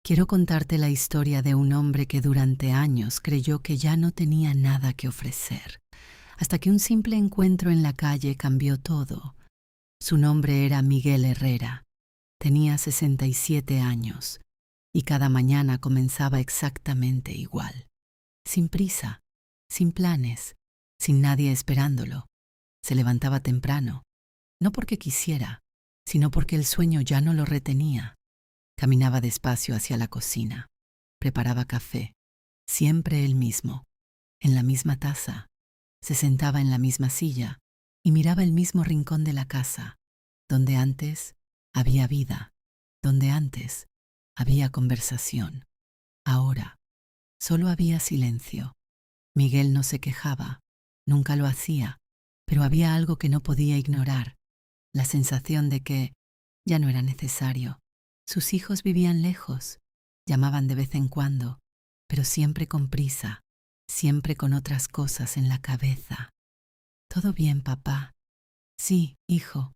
Quiero contarte la historia de un hombre que durante años creyó que ya no tenía nada que ofrecer, hasta que un simple encuentro en la calle cambió todo. Su nombre era Miguel Herrera. Tenía 67 años y cada mañana comenzaba exactamente igual. Sin prisa, sin planes, sin nadie esperándolo. Se levantaba temprano, no porque quisiera, sino porque el sueño ya no lo retenía. Caminaba despacio hacia la cocina. Preparaba café, siempre el mismo, en la misma taza. Se sentaba en la misma silla y miraba el mismo rincón de la casa, donde antes había vida, donde antes había conversación. Ahora solo había silencio. Miguel no se quejaba, nunca lo hacía, pero había algo que no podía ignorar, la sensación de que ya no era necesario. Sus hijos vivían lejos, llamaban de vez en cuando, pero siempre con prisa, siempre con otras cosas en la cabeza. ¿Todo bien, papá? Sí, hijo.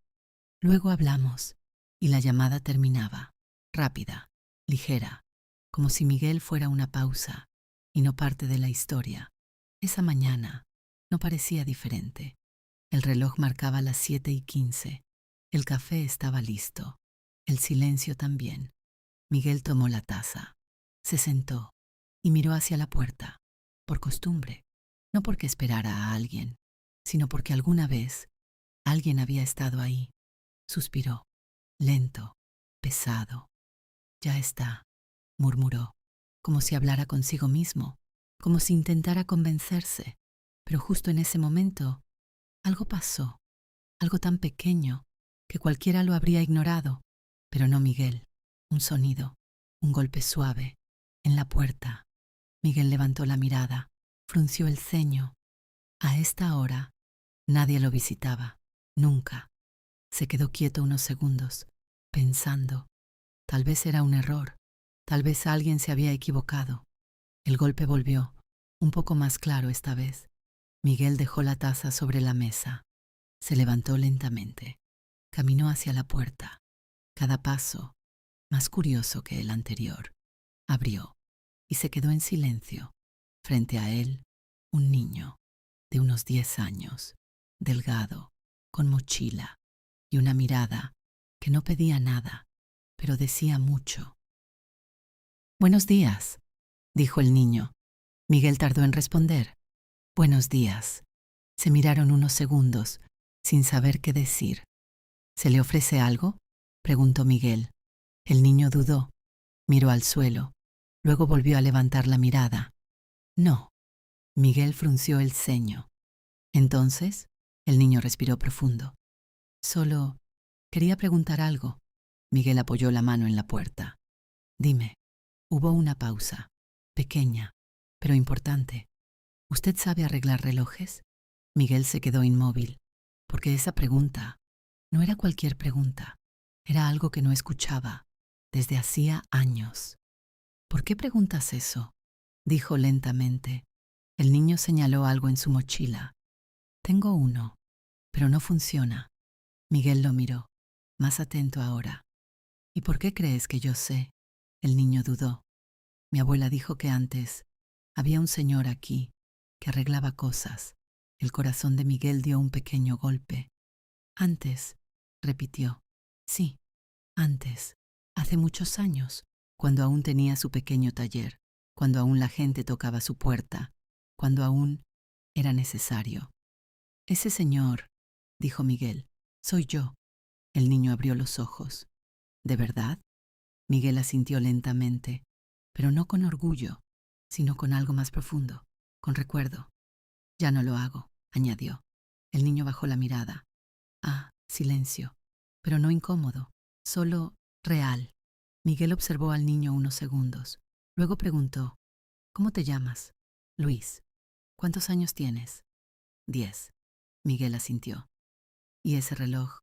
Luego hablamos. Y la llamada terminaba, rápida, ligera, como si Miguel fuera una pausa y no parte de la historia. Esa mañana no parecía diferente. El reloj marcaba las 7:15. El café estaba listo. El silencio también. Miguel tomó la taza, se sentó y miró hacia la puerta, por costumbre, no porque esperara a alguien, sino porque alguna vez alguien había estado ahí. Suspiró, lento, pesado. Ya está, murmuró, como si hablara consigo mismo, como si intentara convencerse. Pero justo en ese momento, algo pasó, algo tan pequeño que cualquiera lo habría ignorado, pero no Miguel. Un sonido, un golpe suave, en la puerta. Miguel levantó la mirada, frunció el ceño. A esta hora, nadie lo visitaba, nunca. Se quedó quieto unos segundos, pensando. Tal vez era un error, tal vez alguien se había equivocado. El golpe volvió, un poco más claro esta vez. Miguel dejó la taza sobre la mesa. Se levantó lentamente. Caminó hacia la puerta. Cada paso, más curioso que el anterior, abrió y se quedó en silencio. Frente a él, un niño de unos 10 años, delgado, con mochila y una mirada que no pedía nada, pero decía mucho. «Buenos días», dijo el niño. Miguel tardó en responder. «Buenos días». Se miraron unos segundos, sin saber qué decir. «¿Se le ofrece algo?», preguntó Miguel. El niño dudó, miró al suelo, luego volvió a levantar la mirada. «No». Miguel frunció el ceño. Entonces, el niño respiró profundo. «Solo quería preguntar algo». Miguel apoyó la mano en la puerta. «Dime». Hubo una pausa, pequeña, pero importante. «¿Usted sabe arreglar relojes?». Miguel se quedó inmóvil, porque esa pregunta no era cualquier pregunta, era algo que no escuchaba desde hacía años. «¿Por qué preguntas eso?», dijo lentamente. El niño señaló algo en su mochila. «Tengo uno, pero no funciona». Miguel lo miró, más atento ahora. «¿Y por qué crees que yo sé?». El niño dudó. «Mi abuela dijo que antes había un señor aquí que arreglaba cosas». El corazón de Miguel dio un pequeño golpe. «Antes», repitió. «Sí, antes, hace muchos años, cuando aún tenía su pequeño taller, cuando aún la gente tocaba su puerta, cuando aún era necesario». «Ese señor», dijo Miguel, «soy yo». El niño abrió los ojos. «¿De verdad?». Miguel asintió lentamente, pero no con orgullo, sino con algo más profundo, con recuerdo. «Ya no lo hago», añadió. El niño bajó la mirada. Silencio, pero no incómodo, solo real. Miguel observó al niño unos segundos. Luego preguntó, «¿Cómo te llamas?». «Luis». «¿Cuántos años tienes?». «10». Miguel asintió. «¿Y ese reloj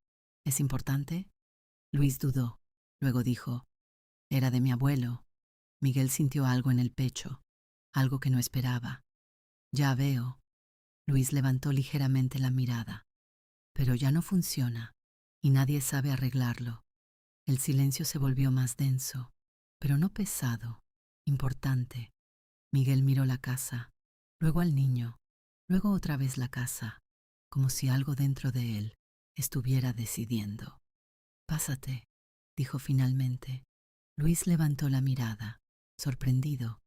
es importante?». Luis dudó. Luego dijo, «Era de mi abuelo». Miguel sintió algo en el pecho, algo que no esperaba. «Ya veo». Luis levantó ligeramente la mirada. «Pero ya no funciona, y nadie sabe arreglarlo». El silencio se volvió más denso. pero no pesado, importante. Miguel miró la casa, luego al niño, luego otra vez la casa, como si algo dentro de él estuviera decidiendo. Pásate, dijo finalmente. Luis levantó la mirada, sorprendido.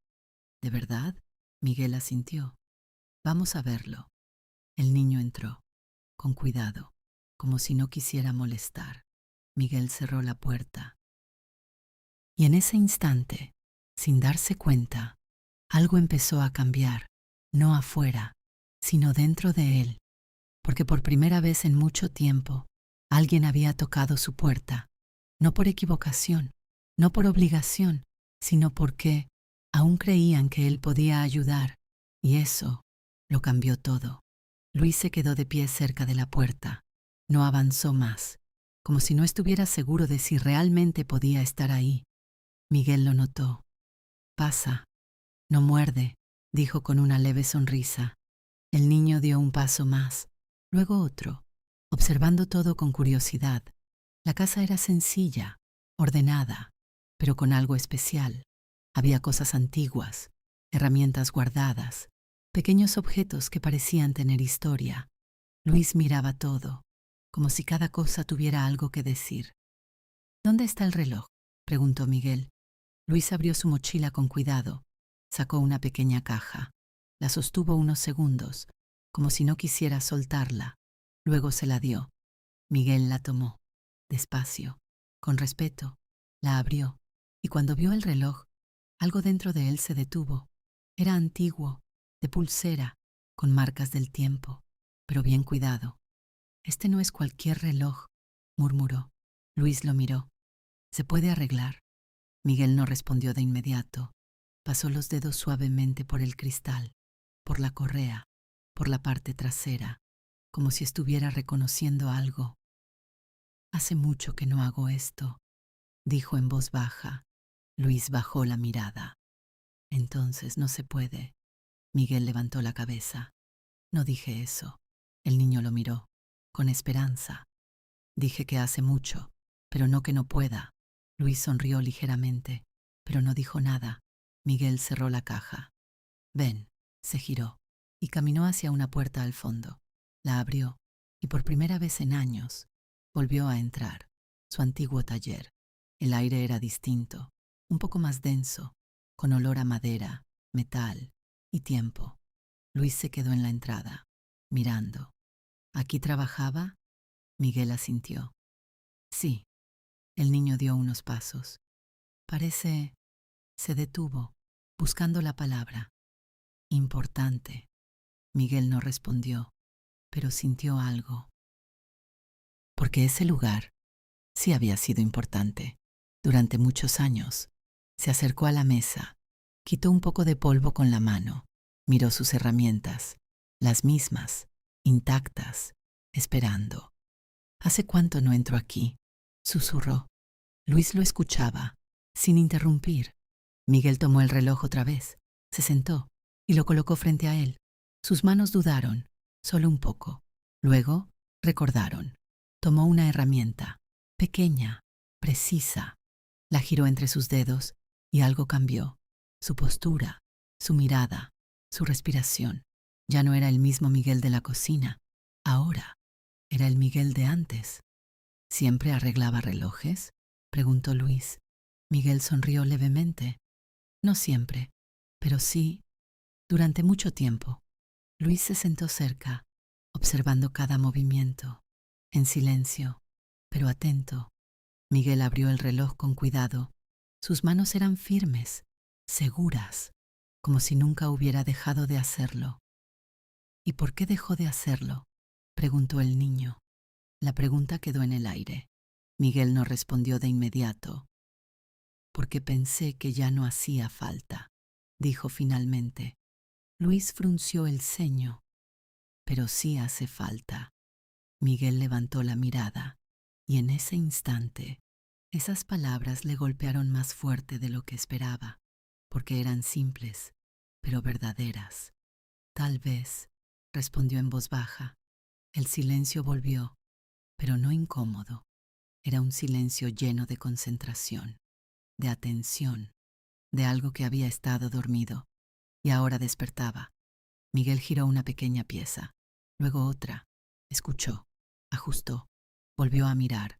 ¿De verdad? Miguel asintió. Vamos a verlo. El niño entró, con cuidado, como si no quisiera molestar. Miguel cerró la puerta. Y en ese instante, sin darse cuenta, algo empezó a cambiar, no afuera, sino dentro de él, porque por primera vez en mucho tiempo, alguien había tocado su puerta, no por equivocación, no por obligación, sino porque aún creían que él podía ayudar, y eso lo cambió todo. Luis se quedó de pie cerca de la puerta, no avanzó más, como si no estuviera seguro de si realmente podía estar ahí. Miguel lo notó. Pasa, no muerde, dijo con una leve sonrisa. El niño dio un paso más, luego otro, observando todo con curiosidad. La casa era sencilla, ordenada, pero con algo especial. Había cosas antiguas, herramientas guardadas, pequeños objetos que parecían tener historia. Luis miraba todo, como si cada cosa tuviera algo que decir. ¿Dónde está el reloj?, preguntó Miguel. Luis abrió su mochila con cuidado, sacó una pequeña caja, la sostuvo unos segundos, como si no quisiera soltarla. Luego se la dio. Miguel la tomó, despacio, con respeto, la abrió, y cuando vio el reloj, algo dentro de él se detuvo. Era antiguo, de pulsera, con marcas del tiempo, pero bien cuidado. Este no es cualquier reloj, murmuró. Luis lo miró. ¿Se puede arreglar? Miguel no respondió de inmediato. Pasó los dedos suavemente por el cristal, por la correa, por la parte trasera, como si estuviera reconociendo algo. Hace mucho que no hago esto, dijo en voz baja. Luis bajó la mirada. Entonces no se puede. Miguel levantó la cabeza. No dije eso. El niño lo miró, con esperanza. Dije que hace mucho, pero no que no pueda. Luis sonrió ligeramente, pero no dijo nada. Miguel cerró la caja. Ven, se giró y caminó hacia una puerta al fondo. La abrió y por primera vez en años volvió a entrar. Su antiguo taller. El aire era distinto, un poco más denso, con olor a madera, metal y tiempo. Luis se quedó en la entrada, mirando. ¿Aquí trabajaba? Miguel asintió. Sí. El niño dio unos pasos. Parece... Se detuvo, buscando la palabra. Importante. Miguel no respondió, pero sintió algo. Porque ese lugar sí había sido importante. Durante muchos años, se acercó a la mesa, quitó un poco de polvo con la mano, miró sus herramientas, las mismas, intactas, esperando. ¿Hace cuánto no entro aquí?, susurró. Luis lo escuchaba, sin interrumpir. Miguel tomó el reloj otra vez, se sentó y lo colocó frente a él. Sus manos dudaron, solo un poco. Luego recordaron. Tomó una herramienta, pequeña, precisa. La giró entre sus dedos y algo cambió. Su postura, su mirada, su respiración. Ya no era el mismo Miguel de la cocina. Ahora era el Miguel de antes. ¿Siempre arreglaba relojes?, preguntó Luis. Miguel sonrió levemente. No siempre, pero sí, durante mucho tiempo. Luis se sentó cerca, observando cada movimiento, en silencio, pero atento. Miguel abrió el reloj con cuidado. Sus manos eran firmes, seguras, como si nunca hubiera dejado de hacerlo. ¿Y por qué dejó de hacerlo?, preguntó el niño. La pregunta quedó en el aire. Miguel no respondió de inmediato. Porque pensé que ya no hacía falta, dijo finalmente. Luis frunció el ceño. Pero sí hace falta. Miguel levantó la mirada, y en ese instante, esas palabras le golpearon más fuerte de lo que esperaba, porque eran simples, pero verdaderas. Tal vez, respondió en voz baja. El silencio volvió, pero no incómodo. Era un silencio lleno de concentración. de atención, de algo que había estado dormido y ahora despertaba. Miguel giró una pequeña pieza, luego otra, escuchó, ajustó, volvió a mirar.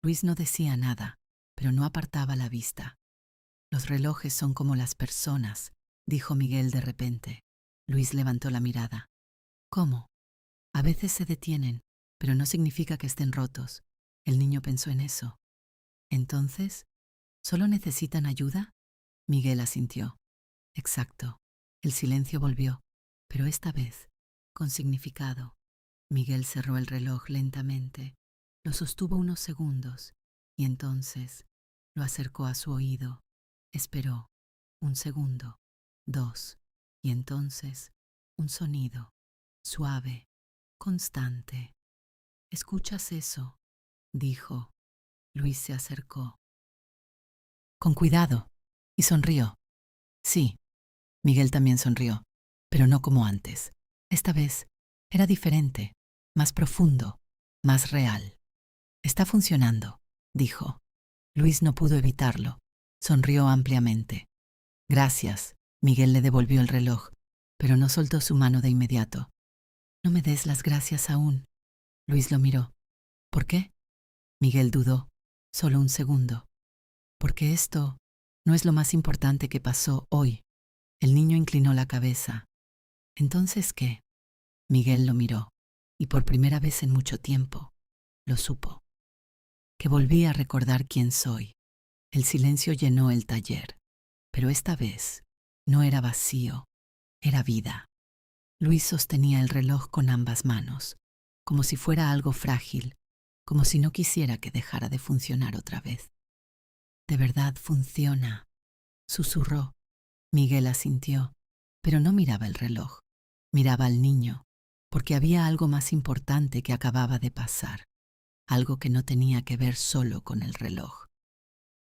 Luis no decía nada, pero no apartaba la vista. Los relojes son como las personas, dijo Miguel de repente. Luis levantó la mirada. ¿Cómo? A veces se detienen, pero no significa que estén rotos. El niño pensó en eso. Entonces, ¿solo necesitan ayuda? Miguel asintió. Exacto. El silencio volvió, pero esta vez, con significado. Miguel cerró el reloj lentamente, lo sostuvo unos segundos y entonces lo acercó a su oído. Esperó. Un segundo, dos, y entonces un sonido, suave, constante. ¿Escuchas eso?, dijo. Luis se acercó. Con cuidado, y sonrió. Sí, Miguel también sonrió, pero no como antes. Esta vez era diferente, más profundo, más real. Está funcionando, dijo. Luis no pudo evitarlo. Sonrió ampliamente. Gracias. Miguel le devolvió el reloj, pero no soltó su mano de inmediato. No me des las gracias aún. Luis lo miró. ¿Por qué? Miguel dudó. Solo un segundo. Porque esto no es lo más importante que pasó hoy. El niño inclinó la cabeza. ¿Entonces qué? Miguel lo miró, y por primera vez en mucho tiempo, lo supo. Que volví a recordar quién soy. El silencio llenó el taller, pero esta vez no era vacío, era vida. Luis sostenía el reloj con ambas manos, como si fuera algo frágil, como si no quisiera que dejara de funcionar otra vez. De verdad funciona, susurró. Miguel asintió, pero no miraba el reloj, miraba al niño, porque había algo más importante que acababa de pasar, algo que no tenía que ver solo con el reloj.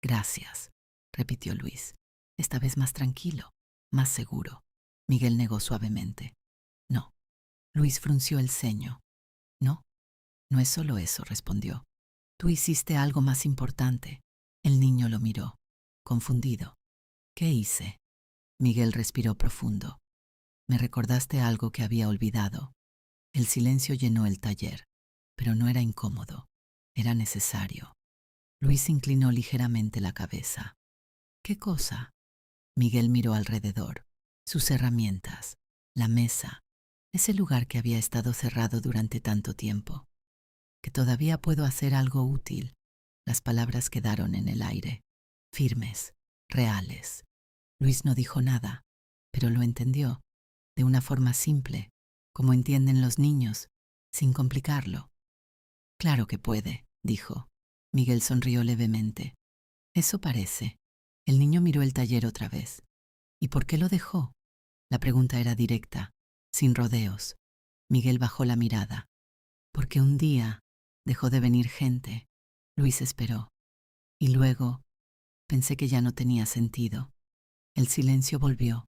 Gracias, repitió Luis, esta vez más tranquilo, más seguro. Miguel negó suavemente. No. Luis frunció el ceño. No, no es solo eso, respondió. Tú hiciste algo más importante. El niño lo miró, confundido. ¿Qué hice? Miguel respiró profundo. Me recordaste algo que había olvidado. El silencio llenó el taller, pero no era incómodo, era necesario. Luis inclinó ligeramente la cabeza. ¿Qué cosa? Miguel miró alrededor. Sus herramientas, la mesa, ese lugar que había estado cerrado durante tanto tiempo. Que todavía puedo hacer algo útil. Las palabras quedaron en el aire, firmes, reales. Luis no dijo nada, pero lo entendió, de una forma simple, como entienden los niños, sin complicarlo. Claro que puede, dijo. Miguel sonrió levemente. Eso parece. El niño miró el taller otra vez. ¿Y por qué lo dejó? La pregunta era directa, sin rodeos. Miguel bajó la mirada. Porque un día dejó de venir gente. Luis esperó. Y luego pensé que ya no tenía sentido. El silencio volvió,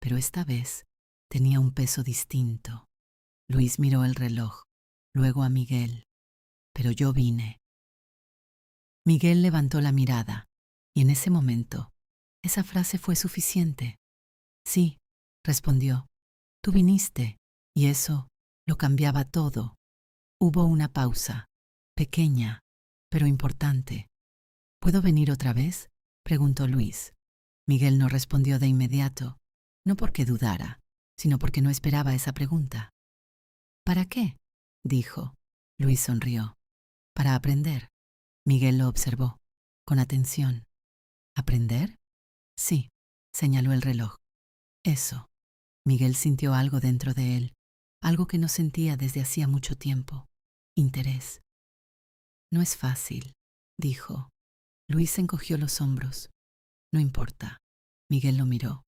pero esta vez tenía un peso distinto. Luis miró el reloj, luego a Miguel. Pero yo vine. Miguel levantó la mirada, y en ese momento, esa frase fue suficiente. Sí, respondió. Tú viniste, y eso lo cambiaba todo. Hubo una pausa, pequeña, pero importante. ¿Puedo venir otra vez?, preguntó Luis. Miguel no respondió de inmediato, no porque dudara, sino porque no esperaba esa pregunta. ¿Para qué?, dijo. Luis sonrió. Para aprender. Miguel lo observó, con atención. ¿Aprender? Sí, señaló el reloj. Eso. Miguel sintió algo dentro de él, algo que no sentía desde hacía mucho tiempo. Interés. No es fácil, dijo. Luis encogió los hombros. No importa. Miguel lo miró,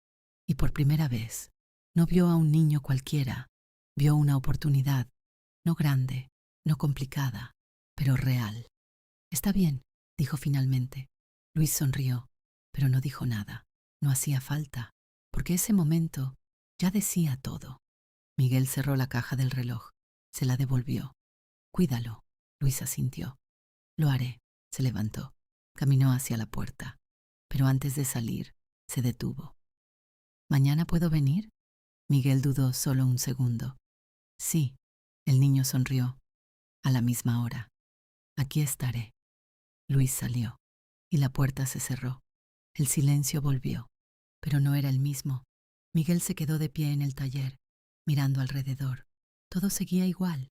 y por primera vez no vio a un niño cualquiera, vio una oportunidad, no grande, no complicada, pero real. Está bien, dijo finalmente. Luis sonrió, pero no dijo nada. No hacía falta, porque ese momento ya decía todo. Miguel cerró la caja del reloj, se la devolvió. Cuídalo. Luis asintió. Lo haré. Se levantó. Caminó hacia la puerta. pero antes de salir, se detuvo. ¿Mañana puedo venir? Miguel dudó solo un segundo. Sí, el niño sonrió. A la misma hora. Aquí estaré. Luis salió, y la puerta se cerró. El silencio volvió, pero no era el mismo. Miguel se quedó de pie en el taller, mirando alrededor. Todo seguía igual,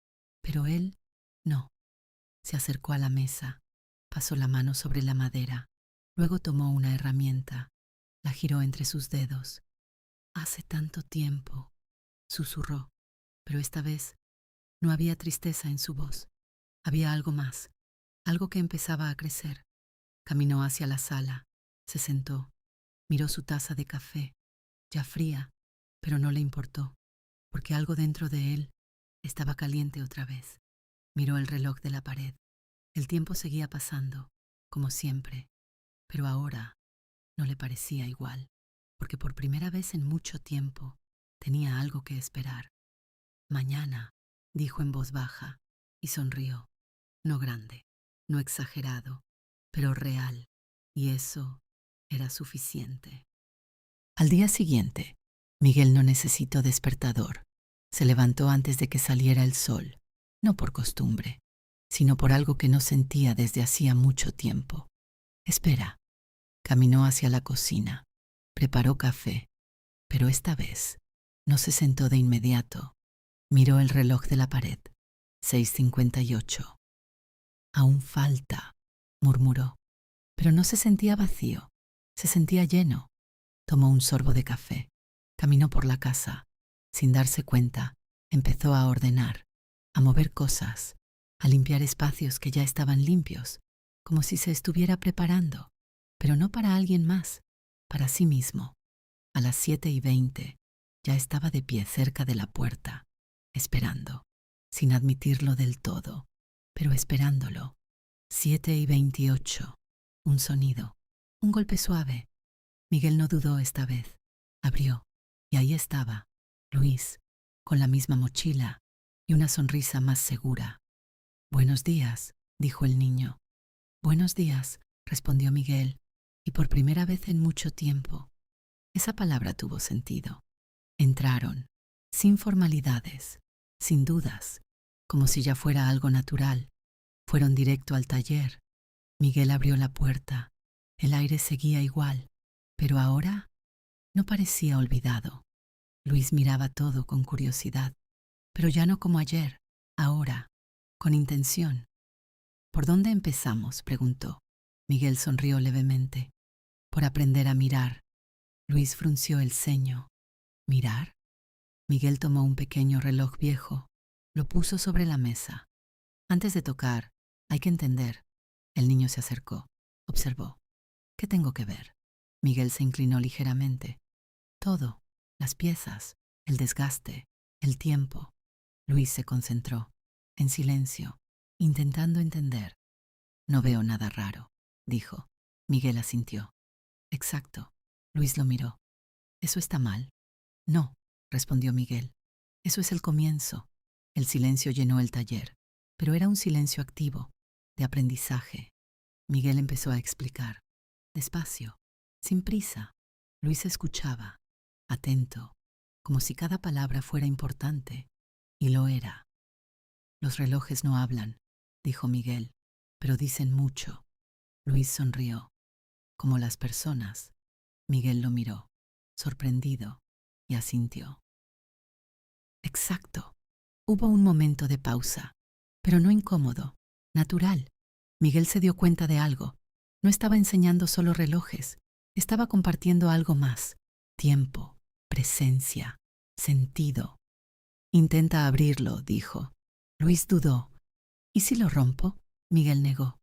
pero él no. Se acercó a la mesa, pasó la mano sobre la madera, luego tomó una herramienta, la giró entre sus dedos. Hace tanto tiempo, susurró, pero esta vez no había tristeza en su voz. Había algo más, algo que empezaba a crecer. Caminó hacia la sala, se sentó, miró su taza de café, ya fría, pero no le importó, porque algo dentro de él estaba caliente otra vez. Miró el reloj de la pared. El tiempo seguía pasando, como siempre, pero ahora no le parecía igual, porque por primera vez en mucho tiempo tenía algo que esperar. Mañana, dijo en voz baja, y sonrió, no grande, no exagerado, pero real, y eso era suficiente. Al día siguiente, Miguel no necesitó despertador. Se levantó antes de que saliera el sol, no por costumbre, sino por algo que no sentía desde hacía mucho tiempo. Espera. Caminó hacia la cocina, preparó café, pero esta vez no se sentó de inmediato. Miró el reloj de la pared. 6:58. Aún falta, murmuró, pero no se sentía vacío, se sentía lleno. Tomó un sorbo de café, caminó por la casa. Sin darse cuenta, empezó a ordenar, a mover cosas, a limpiar espacios que ya estaban limpios, como si se estuviera preparando, pero no para alguien más, para sí mismo. A las 7:20 ya estaba de pie cerca de la puerta, esperando, sin admitirlo del todo, pero esperándolo. 7:28. Un sonido, un golpe suave. Miguel no dudó esta vez. Abrió, y ahí estaba, Luis, con la misma mochila y una sonrisa más segura. Buenos días, dijo el niño. Buenos días, respondió Miguel, y por primera vez en mucho tiempo. Esa palabra tuvo sentido. Entraron, sin formalidades, sin dudas, como si ya fuera algo natural. Fueron directo al taller. Miguel abrió la puerta. El aire seguía igual, pero ahora no parecía olvidado. Luis miraba todo con curiosidad, pero ya no como ayer, ahora, con intención. ¿Por dónde empezamos?, preguntó. Miguel sonrió levemente. Por aprender a mirar. Luis frunció el ceño. ¿Mirar? Miguel tomó un pequeño reloj viejo, lo puso sobre la mesa. Antes de tocar, hay que entender. El niño se acercó, observó. ¿Qué tengo que ver? Miguel se inclinó ligeramente. Todo, las piezas, el desgaste, el tiempo. Luis se concentró, en silencio, intentando entender. No veo nada raro, dijo. Miguel asintió. Exacto. Luis lo miró. ¿Eso está mal? No, respondió Miguel. Eso es el comienzo. El silencio llenó el taller, pero era un silencio activo, de aprendizaje. Miguel empezó a explicar, despacio, sin prisa. Luis escuchaba, atento, como si cada palabra fuera importante, y lo era. Los relojes no hablan, dijo Miguel, pero dicen mucho. Luis sonrió. Como las personas. Miguel lo miró, sorprendido, y asintió. Exacto. Hubo un momento de pausa, pero no incómodo, natural. Miguel se dio cuenta de algo. No estaba enseñando solo relojes, estaba compartiendo algo más. Tiempo, presencia, sentido. Intenta abrirlo, dijo. Luis dudó. ¿Y si lo rompo? Miguel negó.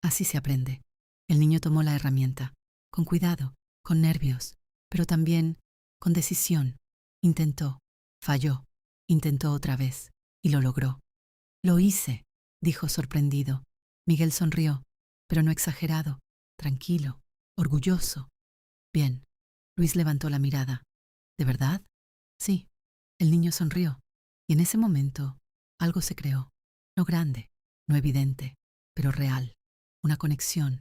Así se aprende. El niño tomó la herramienta, con cuidado, con nervios, pero también con decisión. Intentó, falló, intentó otra vez, y lo logró. Lo hice, dijo sorprendido. Miguel sonrió, pero no exagerado, tranquilo, orgulloso. Bien. Luis levantó la mirada. ¿De verdad? Sí. El niño sonrió, y en ese momento algo se creó, no grande, no evidente, pero real. Una conexión.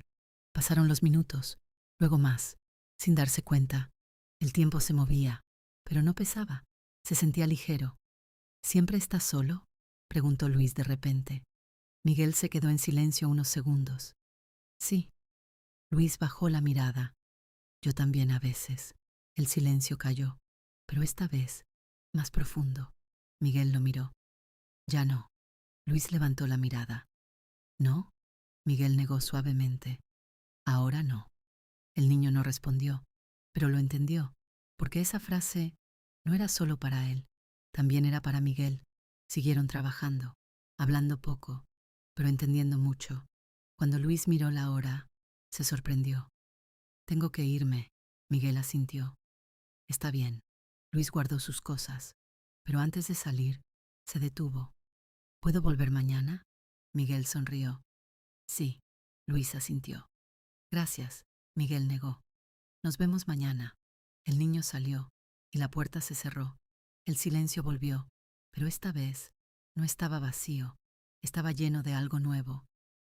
Pasaron los minutos. luego más. Sin darse cuenta, el tiempo se movía, pero no pesaba. Se sentía ligero. ¿Siempre estás solo?, preguntó Luis de repente. Miguel se quedó en silencio unos segundos. Sí. Luis bajó la mirada. Yo también a veces. El silencio cayó, pero esta vez más profundo. Miguel lo miró. Ya no. Luis levantó la mirada. ¿No? Miguel negó suavemente. Ahora no. El niño no respondió, pero lo entendió, porque esa frase no era solo para él, también era para Miguel. Siguieron trabajando, hablando poco, pero entendiendo mucho. Cuando Luis miró la hora, se sorprendió. Tengo que irme, Miguel asintió. Está bien. Luis guardó sus cosas, pero antes de salir, se detuvo. ¿Puedo volver mañana? Miguel sonrió. Sí, Luis asintió. Gracias, Miguel negó. Nos vemos mañana. El niño salió y la puerta se cerró. El silencio volvió, pero esta vez no estaba vacío, estaba lleno de algo nuevo.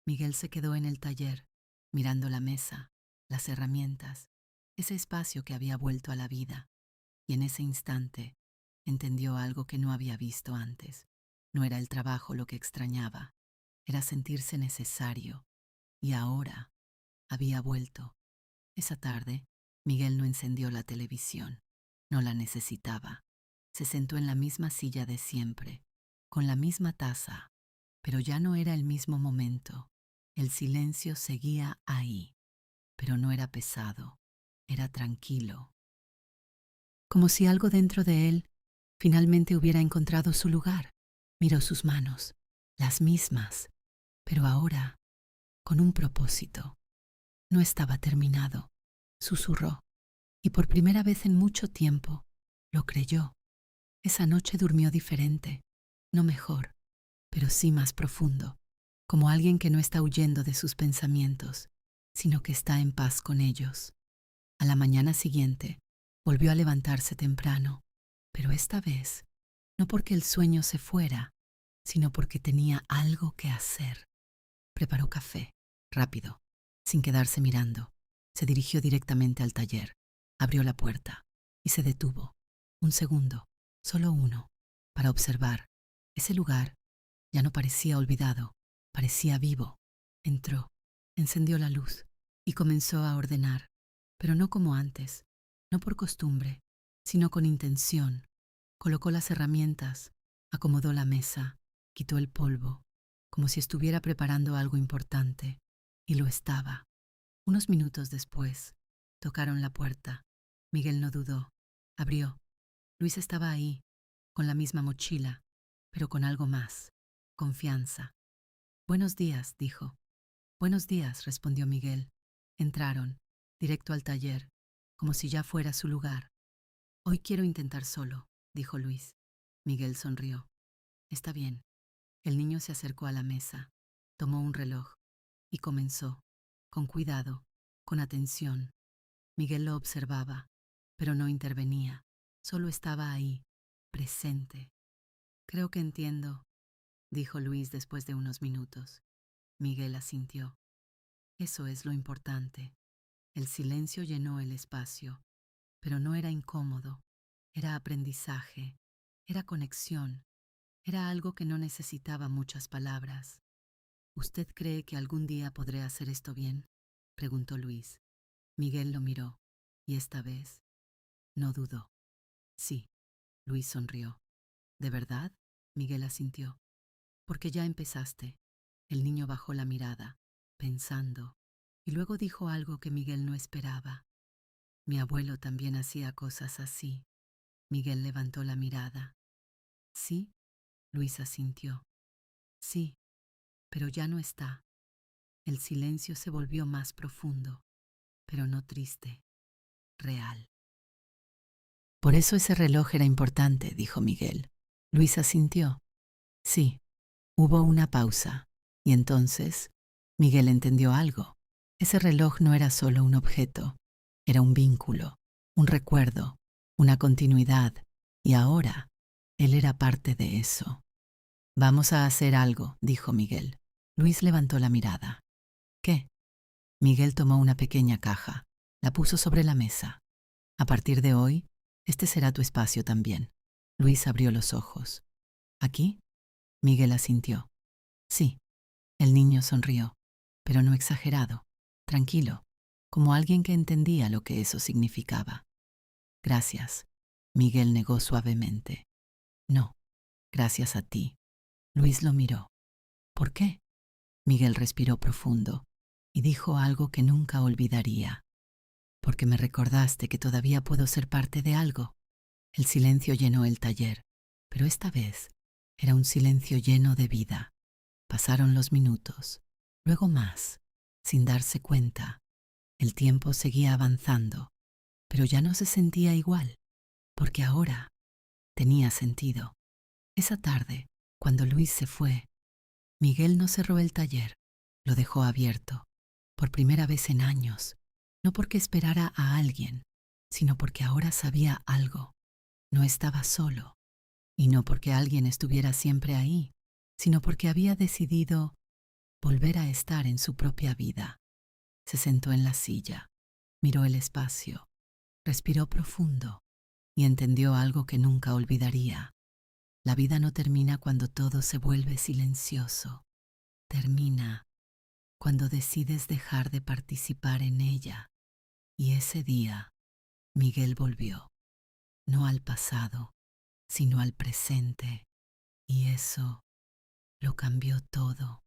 Miguel se quedó en el taller, mirando la mesa, las herramientas, ese espacio que había vuelto a la vida, y en ese instante entendió algo que no había visto antes. No era el trabajo lo que extrañaba, era sentirse necesario, y ahora había vuelto. Esa tarde, Miguel no encendió la televisión, no la necesitaba. Se sentó en la misma silla de siempre, con la misma taza, pero ya no era el mismo momento. El silencio seguía ahí, pero no era pesado, era tranquilo. Como si algo dentro de él finalmente hubiera encontrado su lugar. Miró sus manos, las mismas, pero ahora con un propósito. No estaba terminado, susurró, y por primera vez en mucho tiempo lo creyó. Esa noche durmió diferente, no mejor, pero sí más profundo, como alguien que no está huyendo de sus pensamientos, sino que está en paz con ellos. A la mañana siguiente, volvió a levantarse temprano, pero esta vez, no porque el sueño se fuera, sino porque tenía algo que hacer. Preparó café, rápido, sin quedarse mirando. Se dirigió directamente al taller, abrió la puerta y se detuvo. Un segundo, solo uno, para observar. Ese lugar ya no parecía olvidado, parecía vivo. Entró, encendió la luz y comenzó a ordenar, pero no como antes, no por costumbre, sino con intención. Colocó las herramientas, acomodó la mesa, quitó el polvo, como si estuviera preparando algo importante, y lo estaba. Unos minutos después, tocaron la puerta. Miguel no dudó. Abrió. Luis estaba ahí, con la misma mochila, pero con algo más, confianza. Buenos días, dijo. Buenos días, respondió Miguel. Entraron, directo al taller, como si ya fuera su lugar. Hoy quiero intentar solo, dijo Luis. Miguel sonrió. Está bien. El niño se acercó a la mesa, tomó un reloj y comenzó, con cuidado, con atención. Miguel lo observaba, pero no intervenía, solo estaba ahí, presente. Creo que entiendo, dijo Luis después de unos minutos. Miguel asintió. Eso es lo importante. El silencio llenó el espacio, pero no era incómodo, era aprendizaje, era conexión, era algo que no necesitaba muchas palabras. ¿Usted cree que algún día podré hacer esto bien?, preguntó Luis. Miguel lo miró, y esta vez no dudó. Sí, Luis sonrió. ¿De verdad? Miguel asintió. Porque ya empezaste. El niño bajó la mirada, pensando, y luego dijo algo que Miguel no esperaba. Mi abuelo también hacía cosas así. Miguel levantó la mirada. ¿Sí? Luis asintió. Sí, pero ya no está. El silencio se volvió más profundo, pero no triste, real. Por eso ese reloj era importante, dijo Miguel. Luis asintió. Sí, hubo una pausa, y entonces Miguel entendió algo. Ese reloj no era solo un objeto, era un vínculo, un recuerdo, una continuidad, y ahora él era parte de eso. Vamos a hacer algo, dijo Miguel. Luis levantó la mirada. ¿Qué? Miguel tomó una pequeña caja. La puso sobre la mesa. A partir de hoy, este será tu espacio también. Luis abrió los ojos. ¿Aquí? Miguel asintió. Sí. El niño sonrió, pero no exagerado, tranquilo, como alguien que entendía lo que eso significaba. Gracias. Miguel negó suavemente. No, gracias a ti. Luis lo miró. ¿Por qué? Miguel respiró profundo y dijo algo que nunca olvidaría. Porque me recordaste que todavía puedo ser parte de algo. El silencio llenó el taller, pero esta vez era un silencio lleno de vida. Pasaron los minutos, luego más, sin darse cuenta. El tiempo seguía avanzando, pero ya no se sentía igual, porque ahora tenía sentido. Esa tarde, cuando Luis se fue, Miguel no cerró el taller, lo dejó abierto, por primera vez en años, no porque esperara a alguien, sino porque ahora sabía algo. No estaba solo, y no porque alguien estuviera siempre ahí, sino porque había decidido volver a estar en su propia vida. Se sentó en la silla, miró el espacio, respiró profundo y entendió algo que nunca olvidaría. La vida no termina cuando todo se vuelve silencioso. Termina cuando decides dejar de participar en ella. Y ese día, Miguel volvió, no al pasado, sino al presente. Y eso lo cambió todo.